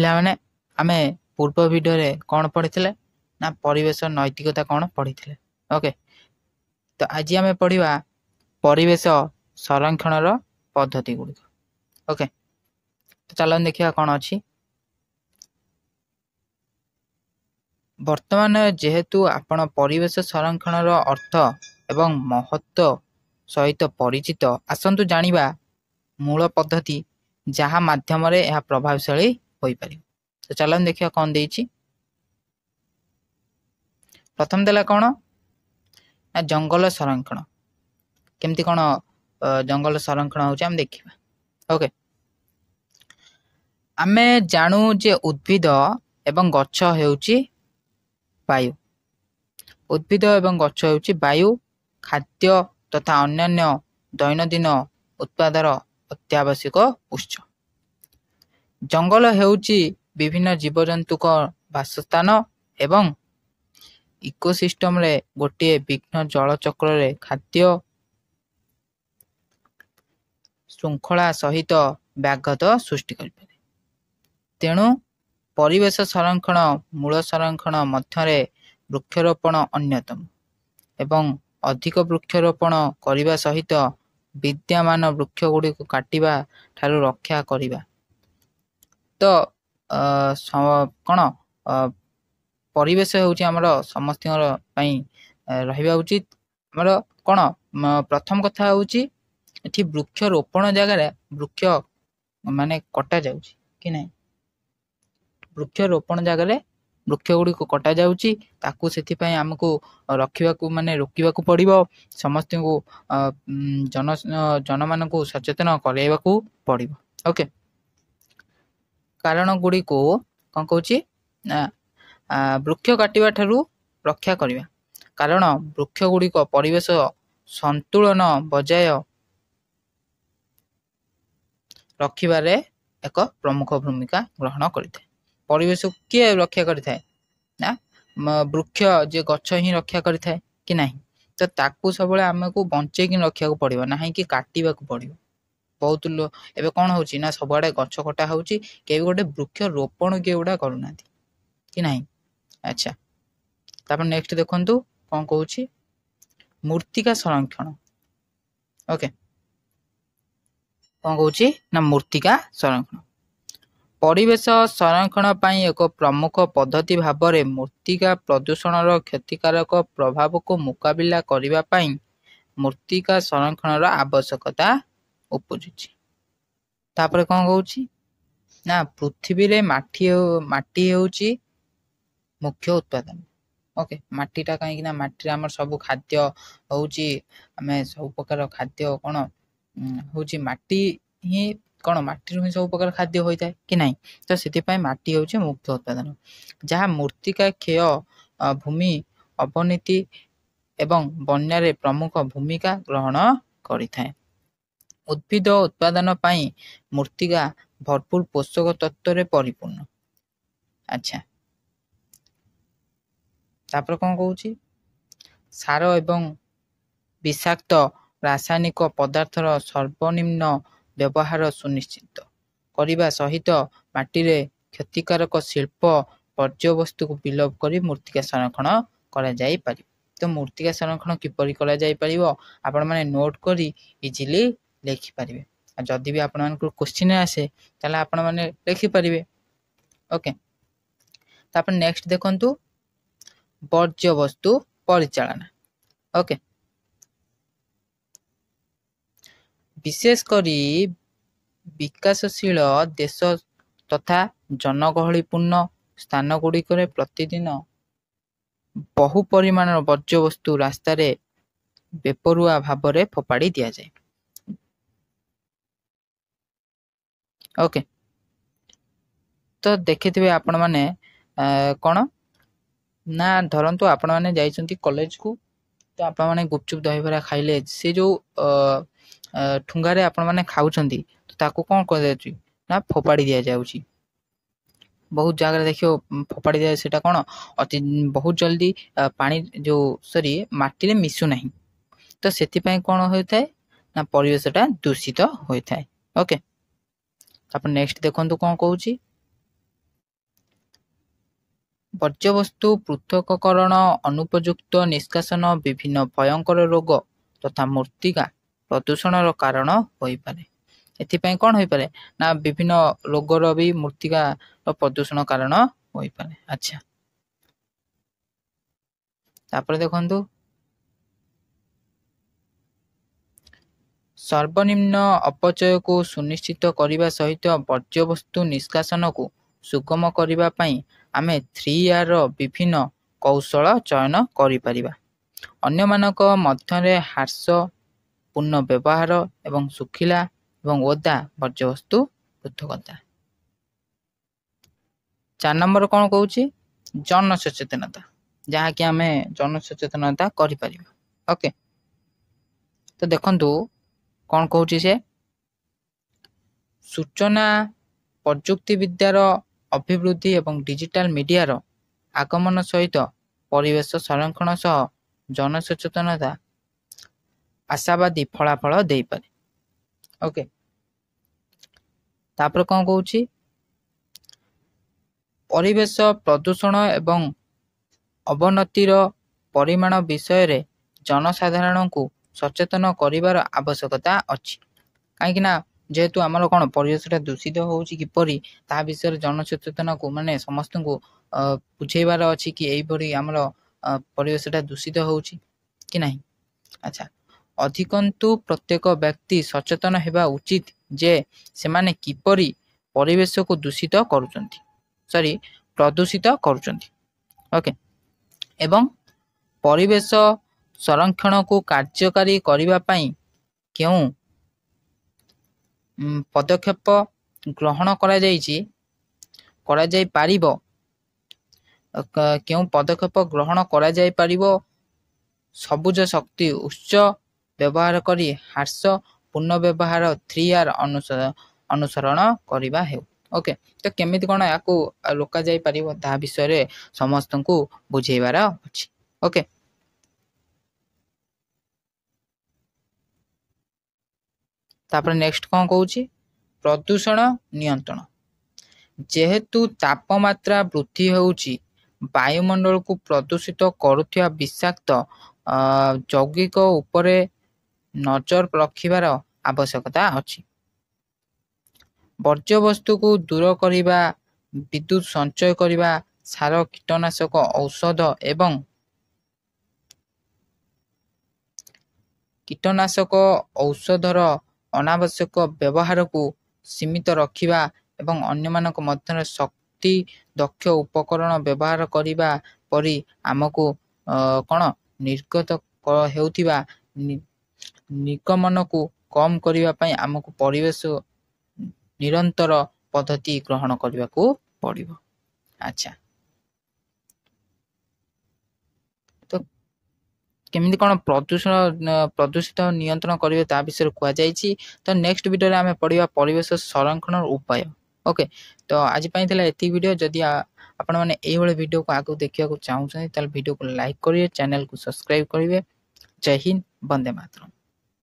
ପିଲାମାନେ ଆମେ ପୂର୍ବ ଭିଡ଼ିଓରେ କ'ଣ ପଢ଼ିଥିଲେ ନା ପରିବେଶ ନୈତିକତା କ'ଣ ପଢ଼ିଥିଲେ। ଓକେ, ତ ଆଜି ଆମେ ପଢ଼ିବା ପରିବେଶ ସଂରକ୍ଷଣର ପଦ୍ଧତି ଗୁଡ଼ିକ। ଓକେ, ତ ଚାଲନ୍ତୁ ଦେଖିବା କ'ଣ ଅଛି। ବର୍ତ୍ତମାନ ଯେହେତୁ ଆପଣ ପରିବେଶ ସଂରକ୍ଷଣର ଅର୍ଥ ଏବଂ ମହତ୍ଵ ସହିତ ପରିଚିତ, ଆସନ୍ତୁ ଜାଣିବା ମୂଳ ପଦ୍ଧତି ଯାହା ମାଧ୍ୟମରେ ଏହା ପ୍ରଭାବଶାଳୀ ହୋଇପାରିବ। ତ ଚାଲନ୍ତୁ ଦେଖିବା କ'ଣ ଦେଇଛି। ପ୍ରଥମ ଦେଲା କ'ଣ ନା ଜଙ୍ଗଲ ସଂରକ୍ଷଣ। କେମିତି କ'ଣ ଜଙ୍ଗଲ ସଂରକ୍ଷଣ ହେଉଛି ଆମେ ଦେଖିବା। ଓକେ, ଆମେ ଜାଣୁ ଯେ ଉଦ୍ଭିଦ ଏବଂ ଗଛ ହେଉଛି ବାୟୁ। ଉଦ୍ଭିଦ ଏବଂ ଗଛ ହେଉଛି ବାୟୁ, ଖାଦ୍ୟ ତଥା ଅନ୍ୟାନ୍ୟ ଦୈନନ୍ଦିନ ଉତ୍ପାଦର ଅତ୍ୟାବଶ୍ୟକ ଉତ୍ସ। ଜଙ୍ଗଲ ହେଉଛି ବିଭିନ୍ନ ଜୀବଜନ୍ତୁଙ୍କ ବାସସ୍ଥାନ ଏବଂ ଇକୋସିଷ୍ଟମରେ ଗୋଟିଏ ବିଘ୍ନ ଜଳଚକ୍ରରେ ଖାଦ୍ୟ ଶୃଙ୍ଖଳା ସହିତ ବ୍ୟାଘାତ ସୃଷ୍ଟି କରିପାରେ। ତେଣୁ ପରିବେଶ ସଂରକ୍ଷଣ ମୂଳ ସଂରକ୍ଷଣ ମଧ୍ୟରେ ବୃକ୍ଷରୋପଣ ଅନ୍ୟତମ ଏବଂ ଅଧିକ ବୃକ୍ଷରୋପଣ କରିବା ସହିତ ବିଦ୍ୟମାନ ବୃକ୍ଷଗୁଡ଼ିକୁ କାଟିବା ଠାରୁ ରକ୍ଷା କରିବା। ତ କ'ଣ ପରିବେଶ ହେଉଛି ଆମର ସମସ୍ତଙ୍କର ପାଇଁ ରହିବା ଉଚିତ। ଆମର କ'ଣ ପ୍ରଥମ କଥା ହେଉଛି ଏଠି ବୃକ୍ଷରୋପଣ ଜାଗାରେ ବୃକ୍ଷ ମାନେ କଟା ଯାଉଛି କି ନାହିଁ। ବୃକ୍ଷରୋପଣ ଜାଗାରେ ବୃକ୍ଷ ଗୁଡ଼ିକୁ କଟା ଯାଉଛି, ତାକୁ ସେଥିପାଇଁ ଆମକୁ ରଖିବାକୁ ମାନେ ରୋକିବାକୁ ପଡ଼ିବ। ସମସ୍ତଙ୍କୁ ଜନମାନଙ୍କୁ ସଚେତନ କରାଇବାକୁ ପଡ଼ିବ। ଓକେ, କାରଣ ଗୁଡ଼ିକୁ କ'ଣ କହୁଛି ନା ବୃକ୍ଷ କାଟିବା ଠାରୁ ରକ୍ଷା କରିବା। କାରଣ ବୃକ୍ଷ ଗୁଡ଼ିକ ପରିବେଶ ସନ୍ତୁଳନ ବଜାୟ ରଖିବାରେ ଏକ ପ୍ରମୁଖ ଭୂମିକା ଗ୍ରହଣ କରିଥାଏ। ପରିବେଶକୁ କିଏ ରକ୍ଷା କରିଥାଏ ନା ବୃକ୍ଷ, ଯେ ଗଛ ହିଁ ରକ୍ଷା କରିଥାଏ କି ନାହିଁ। ତ ତାକୁ ସବୁବେଳେ ଆମକୁ ବଞ୍ଚେଇକି ରଖିବାକୁ ପଡ଼ିବ, ନାହିଁ କି କାଟିବାକୁ ପଡ଼ିବ। ବହୁତ ଏବେ କ'ଣ ହେଉଛି ନା ସବୁଆଡ଼େ ଗଛ କଟା ହେଉଛି, କେହି ଗୋଟେ ବୃକ୍ଷ ରୋପଣ କିଏ ଗୁଡ଼ା କରୁନାହାନ୍ତି କି ନାହିଁ। ଆଚ୍ଛା, ତାପରେ ନେକ୍ସଟ ଦେଖନ୍ତୁ କ'ଣ କହୁଛି ମୃତ୍ତିକା ସଂରକ୍ଷଣ। ଓକେ, କ'ଣ କହୁଛି ନା ମୃତ୍ତିକା ସଂରକ୍ଷଣ ପରିବେଶ ସଂରକ୍ଷଣ ପାଇଁ ଏକ ପ୍ରମୁଖ ପଦ୍ଧତି ଭାବରେ ମୃତ୍ତିକା ପ୍ରଦୂଷଣର କ୍ଷତିକାରକ ପ୍ରଭାବକୁ ମୁକାବିଲା କରିବା ପାଇଁ ମୃତ୍ତିକା ସଂରକ୍ଷଣର ଆବଶ୍ୟକତା ଉପୁଜୁଛି। ତାପରେ କ'ଣ କହୁଛି ନା ପୃଥିବୀରେ ମାଟି ହେଉଛି ମୁଖ୍ୟ ଉତ୍ପାଦନ। ଓକେ, ମାଟିଟା କାହିଁକି ନା ମାଟିରେ ଆମର ସବୁ ଖାଦ୍ୟ ହେଉଛି, ଆମେ ସବୁ ପ୍ରକାର ଖାଦ୍ୟ କ'ଣ ହେଉଛି ମାଟି ହିଁ କ'ଣ ମାଟିରୁ ହିଁ ସବୁ ପ୍ରକାର ଖାଦ୍ୟ ହୋଇଥାଏ କି ନାହିଁ। ତ ସେଥିପାଇଁ ମାଟି ହେଉଛି ମୁଖ୍ୟ ଉତ୍ପାଦନ, ଯାହା ମୃତ୍ତିକା କ୍ଷୟ, ଭୂମି ଅବନତି ଏବଂ ବନ୍ୟାରେ ପ୍ରମୁଖ ଭୂମିକା ଗ୍ରହଣ କରିଥାଏ। ଉଦ୍ଭିଦ ଉତ୍ପାଦନ ପାଇଁ ମୃତ୍ତିକା ଭରପୁର ପୋଷକ ତତ୍ତ୍ୱରେ ପରିପୂର୍ଣ୍ଣ। ଆଚ୍ଛା, ତାପରେ କ'ଣ କହୁଛି ସାର ଏବଂ ବିଷାକ୍ତ ରାସାୟନିକ ପଦାର୍ଥର ସର୍ବନିମ୍ନ ବ୍ୟବହାର ସୁନିଶ୍ଚିତ କରିବା ସହିତ ମାଟିରେ କ୍ଷତିକାରକ ଶିଳ୍ପ ବର୍ଜ୍ୟବସ୍ତୁକୁ ବିଲୋପ କରି ମୃତ୍ତିକା ସଂରକ୍ଷଣ କରାଯାଇପାରିବ। ତ ମୃତ୍ତିକା ସଂରକ୍ଷଣ କିପରି କରାଯାଇପାରିବ ଆପଣମାନେ ନୋଟ୍ କରି ଇଜିଲି ଲେଖିପାରିବେ। ଆଉ ଯଦି ବି ଆପଣମାନଙ୍କୁ କ୍ୱେଶ୍ଚିନ୍ ଆସେ ତାହେଲେ ଆପଣମାନେ ଲେଖିପାରିବେ। ଓକେ, ତାପରେ ନେକ୍ସଟ ଦେଖନ୍ତୁ ବର୍ଜ୍ୟବସ୍ତୁ ପରିଚାଳନା। ଓକେ, ବିଶେଷ କରି ବିକାଶଶୀଳ ଦେଶ ତଥା ଜନଗହଳିପୂର୍ଣ୍ଣ ସ୍ଥାନଗୁଡ଼ିକରେ ପ୍ରତିଦିନ ବହୁ ପରିମାଣର ବର୍ଜ୍ୟବସ୍ତୁ ରାସ୍ତାରେ ବେପରୁଆ ଭାବରେ ଫୋପାଡ଼ି ଦିଆଯାଏ। ଓକେ, ତ ଦେଖିଥିବେ ଆପଣମାନେ କ'ଣ ନା ଧରନ୍ତୁ ଆପଣମାନେ ଯାଇଛନ୍ତି କଲେଜକୁ, ତ ଆପଣମାନେ ଗୁପଚୁପ ଦହିବରା ଖାଇଲେ ସେ ଯେଉଁ ଠୁଙ୍ଗାରେ ଆପଣମାନେ ଖାଉଛନ୍ତି ତ ତାକୁ କ'ଣ କରାଯାଉଛି ନା ଫୋପାଡ଼ି ଦିଆଯାଉଛି। ବହୁତ ଜାଗାରେ ଦେଖିବ ଫୋପାଡ଼ି ଦିଆ, ସେଇଟା କ'ଣ ବହୁତ ଜଲ୍ଦି ପାଣି ମାଟିରେ ମିଶୁନାହିଁ। ତ ସେଥିପାଇଁ କ'ଣ ହୋଇଥାଏ ନା ପରିବେଶଟା ଦୂଷିତ ହୋଇଥାଏ। ଓକେ, ତାପରେ ନେକ୍ସଟ ଦେଖନ୍ତୁ କ'ଣ କହୁଛି ବର୍ଜ୍ୟବସ୍ତୁ ପୃଥକକରଣ, ଅନୁପଯୁକ୍ତ ନିଷ୍କାସନ ବିଭିନ୍ନ ଭୟଙ୍କର ରୋଗ ତଥା ମୃତ୍ତିକା ପ୍ରଦୂଷଣର କାରଣ ହୋଇପାରେ। ଏଥିପାଇଁ କ'ଣ ହୋଇପାରେ ନା ବିଭିନ୍ନ ରୋଗର ବି ମୃତ୍ତିକାର ପ୍ରଦୂଷଣ କାରଣ ହୋଇପାରେ। ଆଚ୍ଛା, ତାପରେ ଦେଖନ୍ତୁ ସର୍ବନିମ୍ନ ଅପଚୟକୁ ସୁନିଶ୍ଚିତ କରିବା ସହିତ ବର୍ଜ୍ୟବସ୍ତୁ ନିଷ୍କାସନକୁ ସୁଗମ କରିବା ପାଇଁ ଆମେ 3Rର ବିଭିନ୍ନ କୌଶଳ ଚୟନ କରିପାରିବା। ଅନ୍ୟମାନଙ୍କ ମଧ୍ୟରେ ହ୍ରାସ, ପୁନଃବ୍ୟବହାର ଏବଂ ଶୁଖିଲା ଏବଂ ଓଦା ବର୍ଜ୍ୟବସ୍ତୁ ପୃଥକତା। 4 ନମ୍ବର କ'ଣ କହୁଛି? ଜନସଚେତନତା, ଯାହାକି ଆମେ ଜନସଚେତନତା କରିପାରିବା। ଓକେ, ତ ଦେଖନ୍ତୁ କ'ଣ କହୁଛି ସେ? ସୂଚନା ପ୍ରଯୁକ୍ତି ବିଦ୍ୟାର ଅଭିବୃଦ୍ଧି ଏବଂ ଡିଜିଟାଲ ମିଡ଼ିଆର ଆଗମନ ସହିତ ପରିବେଶ ସଂରକ୍ଷଣ ସହ ଜନସଚେତନତା ଆଶାବାଦୀ ଫଳାଫଳ ଦେଇପାରେ। ଓକେ, ତାପରେ କ'ଣ କହୁଛି? ପରିବେଶ ପ୍ରଦୂଷଣ ଏବଂ ଅବନତିର ପରିମାଣ ବିଷୟରେ ଜନସାଧାରଣଙ୍କୁ ସଚେତନ କରିବାର ଆବଶ୍ୟକତା ଅଛି। କାହିଁକି ନା ଯେହେତୁ ଆମର କ'ଣ ପରିବେଶଟା ଦୂଷିତ ହେଉଛି କିପରି ତାହା ବିଷୟରେ ଜନସଚେତନକୁ ମାନେ ସମସ୍ତଙ୍କୁ ବୁଝେଇବାର ଅଛି କି ଏଇଭଳି ଆମର ପରିବେଶଟା ଦୂଷିତ ହେଉଛି କି ନାହିଁ। ଆଚ୍ଛା, ଅଧିକନ୍ତୁ ପ୍ରତ୍ୟେକ ବ୍ୟକ୍ତି ସଚେତନ ହେବା ଉଚିତ ଯେ ସେମାନେ କିପରି ପରିବେଶକୁ ପ୍ରଦୂଷିତ କରୁଛନ୍ତି। ଓକେ, ଏବଂ ପରିବେଶ ସଂରକ୍ଷଣକୁ କାର୍ଯ୍ୟକାରୀ କରିବା ପାଇଁ କେଉଁ ପଦକ୍ଷେପ ଗ୍ରହଣ କରାଯାଇପାରିବ। ସବୁଜ ଶକ୍ତି ଉତ୍ସ ବ୍ୟବହାର କରି ହ୍ରାସ, ପୁନଃବ୍ୟବହାର 3R ଅନୁସରଣ କରିବା ହେଉ। ଓକେ, ତ କେମିତି କ'ଣ ୟାକୁ ରୋକାଯାଇପାରିବ ତାହା ବିଷୟରେ ସମସ୍ତଙ୍କୁ ବୁଝେଇବାର ଅଛି। ଓକେ, ତାପରେ ନେକ୍ସଟ କ'ଣ କହୁଛି? ପ୍ରଦୂଷଣ ନିୟନ୍ତ୍ରଣ। ଯେହେତୁ ତାପମାତ୍ରା ବୃଦ୍ଧି ହେଉଛି, ବାୟୁମଣ୍ଡଳକୁ ପ୍ରଦୂଷିତ କରୁଥିବା ବିଷାକ୍ତ ଯୌଗିକ ଉପରେ ନଜର ରଖିବାର ଆବଶ୍ୟକତା ଅଛି। ବର୍ଜ୍ୟବସ୍ତୁକୁ ଦୂର କରିବା, ବିଦ୍ୟୁତ୍ ସଞ୍ଚୟ କରିବା, ସାର, କୀଟନାଶକ ଔଷଧ ଏବଂ ଔଷଧର ଅନାବଶ୍ୟକ ବ୍ୟବହାରକୁ ସୀମିତ ରଖିବା ଏବଂ ଅନ୍ୟମାନଙ୍କ ମଧ୍ୟରେ ଶକ୍ତି ଦକ୍ଷ ଉପକରଣ ବ୍ୟବହାର କରିବା ପରି ଆମକୁ କ'ଣ ନିର୍ଗତ ହେଉଥିବା ନିଗମନକୁ କମ୍ କରିବା ପାଇଁ ଆମକୁ ପରିବେଶ ନିରନ୍ତର ପଦ୍ଧତି ଗ୍ରହଣ କରିବାକୁ ପଡ଼ିବ। ଆଚ୍ଛା, ତ କେମିତି କ'ଣ ପ୍ରଦୂଷିତ ନିୟନ୍ତ୍ରଣ କରିବେ ତା ବିଷୟରେ କୁହାଯାଇଛି। ତ ନେକ୍ସଟ ଭିଡ଼ିଓରେ ଆମେ ପଢ଼ିବା ପରିବେଶ ସଂରକ୍ଷଣର ଉପାୟ। ଓକେ, ତ ଆଜି ପାଇଁ ଥିଲା ଏତିକି ଭିଡ଼ିଓ। ଯଦି ଆପଣମାନେ ଏଇଭଳି ଭିଡ଼ିଓକୁ ଆଗକୁ ଦେଖିବାକୁ ଚାହୁଁଛନ୍ତି ତାହେଲେ ଭିଡ଼ିଓକୁ ଲାଇକ୍ କରିବେ, ଚ୍ୟାନେଲକୁ ସବସ୍କ୍ରାଇବ୍ କରିବେ। ଜୟ ହିନ୍ଦ, ବନ୍ଦେ ମାତରମ୍।